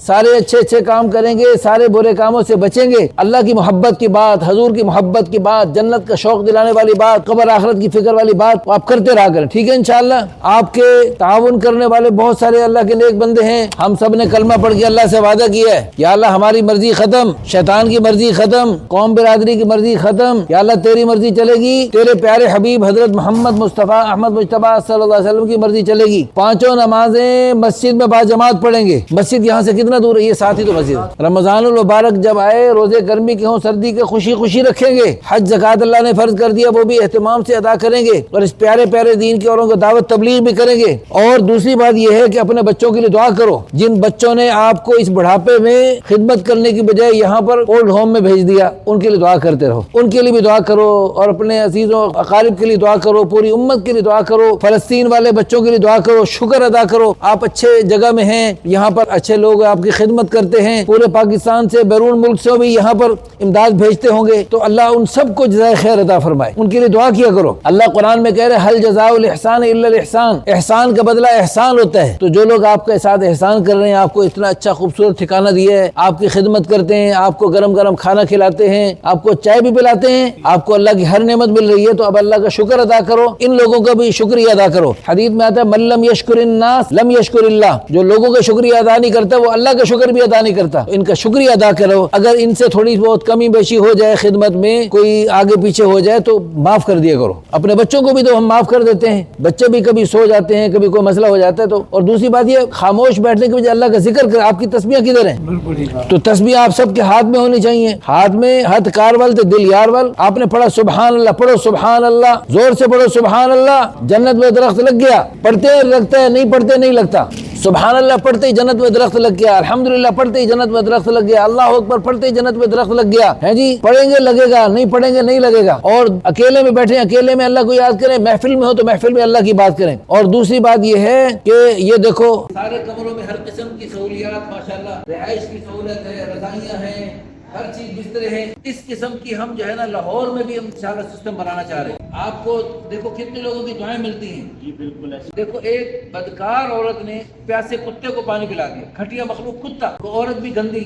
سارے اچھے اچھے کام کریں گے، سارے برے کاموں سے بچیں گے، اللہ کی محبت کی بات، حضور کی محبت کی بات، جنت کا شوق دلانے والی بات، قبر آخرت کی فکر والی بات آپ کرتے رہا کریں، ٹھیک ہے انشاءاللہ۔ آپ کے تعاون کرنے والے بہت سارے اللہ کے نیک بندے ہیں، ہم سب نے کلمہ پڑھ کے اللہ سے وعدہ کیا ہے، یا اللہ ہماری مرضی ختم، شیطان کی مرضی ختم، قوم برادری کی مرضی ختم، یا اللہ تیری مرضی چلے گی، تیرے پیارے حبیب حضرت محمد مصطفیٰ احمد مجتبیٰ صلی اللہ علیہ وسلم کی مرضی چلے گی۔ پانچوں نمازیں مسجد میں باجماعت پڑھیں گے۔ مسجد یہاں سے کتنا دور ہے؟ یہ ساتھ ہی تو مسجد ہے۔ رمضان المبارک جب آئے، روزے گرمی کے ہوں سردی کے، خوشی خوشی رکھیں گے۔ حج زکوٰۃ اللہ نے فرض کر دیا، وہ بھی اہتمام سے ادا کریں گے، اور اس پیارے پیارے دین کے اوروں کو دعوت تبلیغ بھی کریں گے۔ اور دوسری بات یہ ہے کہ اپنے بچوں کے لیے دعا کرو، جن بچوں نے آپ کو اس بڑھاپے میں خدمت کرنے کی بجائے یہاں پر اولڈ ہوم میں بھیج دیا، ان کے لیے دعا کرتے رہو، ان کے لیے بھی دعا کرو، اور اپنے عزیزوں اقارب کے لیے دعا کرو، پوری امت کے لیے دعا کرو، فلسطین والے بچوں کے لیے دعا کرو، شکر ادا کرو آپ اچھے جگہ میں ہیں، یہاں پر اچھے لوگ آپ کی خدمت کرتے ہیں، پورے پاکستان سے بیرون ملک سے بھی یہاں پر امداد بھیجتے ہوں گے، تو اللہ ان سب کو جزائے خیر عطا فرمائے، ان کے لیے دعا کیا کرو۔ اللہ قرآن میں کہہ رہے حل جزاء الاحسان الا الاحسان، احسان کا بدلہ احسان ہوتا ہے، تو جو لوگ آپ کے ساتھ احسان کر رہے ہیں، آپ کو اتنا اچھا خوبصورت ٹھکانہ دیا ہے، آپ کی خدمت کرتے ہیں، آپ کو گرم گرم کھانا کھلاتے ہیں، آپ کو چائے بھی پلاتے ہیں، آپ کو اللہ کی ہر نعمت مل رہی ہے، تو اب اللہ کا شکر ادا کرو، ان لوگوں کا بھی شکریہ ادا کرو۔ حدیث میں آتا ہے من لم یشکر الناس لم یشکر اللہ، جو لوگوں کا شکریہ ادا نہیں کرتا وہ اللہ کا شکر بھی ادا نہیں کرتا، ان کا شکریہ ادا کرو۔ اگر ان سے تھوڑی بہت کمی بیشی ہو جائے، خدمت میں کوئی آگے پیچھے ہو جائے تو معاف کر دیا کرو۔ اپنے بچوں کو بھی تو ہم معاف کر دیتے ہیں، بچے بھی کبھی سو جاتے ہیں، کبھی کوئی مسئلہ ہو جاتا ہے تو۔ اور دوسری بات یہ خاموش بیٹھنے کی وجہ اللہ کا ذکر کر، آپ کی تسبیح کدھر ہیں؟ تو تسبیح آپ سب کے ہاتھ میں ہونی چاہیے، ہاتھ میں ہاتھ کارول تے دل یارول۔ آپ نے پڑھا سبحان اللہ، پڑھو سبحان اللہ، زور سے پڑھو سبحان اللہ، جنت میں درخت لگ گیا، پڑھتے لگتا ہے، نہیں پڑھتے نہیں لگتا۔ سبحان اللہ پڑھتے ہی جنت میں درخت لگ گیا، الحمدللہ پڑھتے ہی جنت میں درخت لگ گیا، اللہ اکبر پڑھتے ہی جنت میں درخت لگ گیا ہے جی۔ پڑھیں گے لگے گا، نہیں پڑھیں گے نہیں لگے گا۔ اور اکیلے میں بیٹھے اکیلے میں اللہ کو یاد کریں، محفل میں ہو تو محفل میں اللہ کی بات کریں۔ اور دوسری بات یہ ہے کہ یہ دیکھو سارے کمروں میں ہر قسم کی سہولیات ماشاءاللہ، رہائش کی سہولت ہے، رضائیاں ہیں، ہر چیز بسترے ہیں۔ اس قسم کی ہم جو ہے نا لاہور میں بھی ہم انشاءاللہ سسٹم بنانا چاہ رہے ہیں۔ آپ کو دیکھو کتنے لوگوں کی دعائیں ملتی ہیں جی، بالکل ایسے۔ دیکھو ایک بدکار عورت نے پیاسے کتے کو پانی پلا دیا، گھٹیا مخلوق کتا، وہ عورت بھی گندی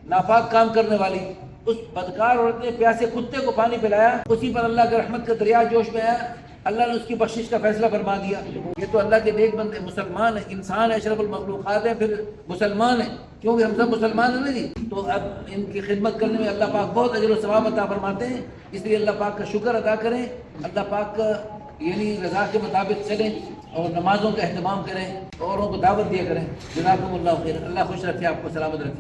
ناپاک کام کرنے والی، اس بدکار عورت نے پیاسے کتے کو پانی پلایا، اسی پر اللہ کی رحمت کا دریا جوش میں آیا، اللہ نے اس کی بخشش کا فیصلہ فرما دیا۔ یہ تو اللہ کے نیک بندے، مسلمان ہیں، انسان ہے، اشرف المخلوقات ہے، پھر مسلمان ہیں، کیونکہ ہم سب مسلمان ہیں نا جی۔ تو اب ان کی خدمت کرنے میں اللہ پاک بہت اجر و ثواب عطا فرماتے ہیں، اس لیے اللہ پاک کا شکر ادا کریں، اللہ پاک کا یعنی رضا کے مطابق چلیں، اور نمازوں کا اہتمام کریں، اوروں کو دعوت دیا کریں۔ جزاکم اللہ خیر، اللہ خوش رکھے، آپ کو سلامت رکھے۔